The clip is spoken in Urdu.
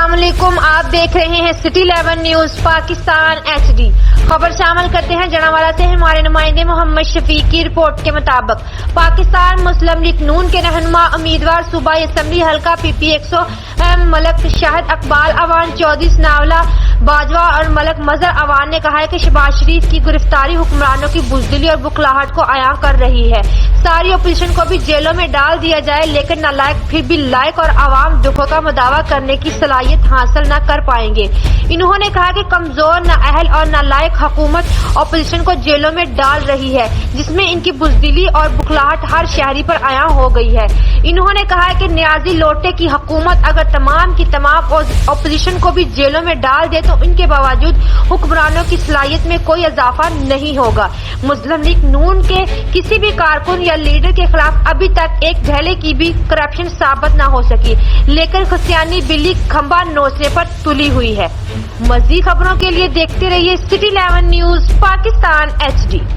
السلام علیکم، آپ دیکھ رہے ہیں سٹی 11 نیوز پاکستان HD۔ خبر شامل کرتے ہیں جڑاوالا سے ہمارے نمائندے محمد شفیق کی رپورٹ کے مطابق پاکستان مسلم لیگ نون کے رہنما امیدوار صوبائی اسمبلی حلقہ PP 100 ملک شاہد اقبال اوان چودھری سناولا باجوہ اور ملک مظہر اوان نے کہا ہے کہ شہباز شریف کی گرفتاری حکمرانوں کی بزدلی اور بخلاہٹ کو عیاں کر رہی ہے۔ ساری اپوزیشن کو بھی جیلوں میں ڈال دیا جائے لیکن نالائق پھر بھی لائق اور عوام دکھوں کا مداوع کرنے کی صلاحیت حاصل نہ کر پائیں گے۔ انہوں نے کہا کہ کمزور، نااہل اور نالائق حکومت اپوزیشن کو جیلوں میں ڈال رہی ہے جس میں ان کی بزدلی اور بخلاہٹ ہر شہری پر عیاں ہو گئی ہے۔ انہوں نے کہا کہ نیازی لوٹے کی حکومت اگر تمام کی تمام اپوزیشن کو بھی جیلوں میں ڈال دے تو ان کے باوجود حکمرانوں کی صلاحیت میں کوئی اضافہ نہیں ہوگا۔ مسلم لیگ نون کے کسی بھی کارکن یا لیڈر کے خلاف ابھی تک ایک دھیلے کی بھی کرپشن ثابت نہ ہو سکی لیکن خسیانی بلی کھمبا نوچنے پر تلی ہوئی ہے۔ مزید خبروں کے لیے دیکھتے رہیے سٹی 11 نیوز پاکستان HD۔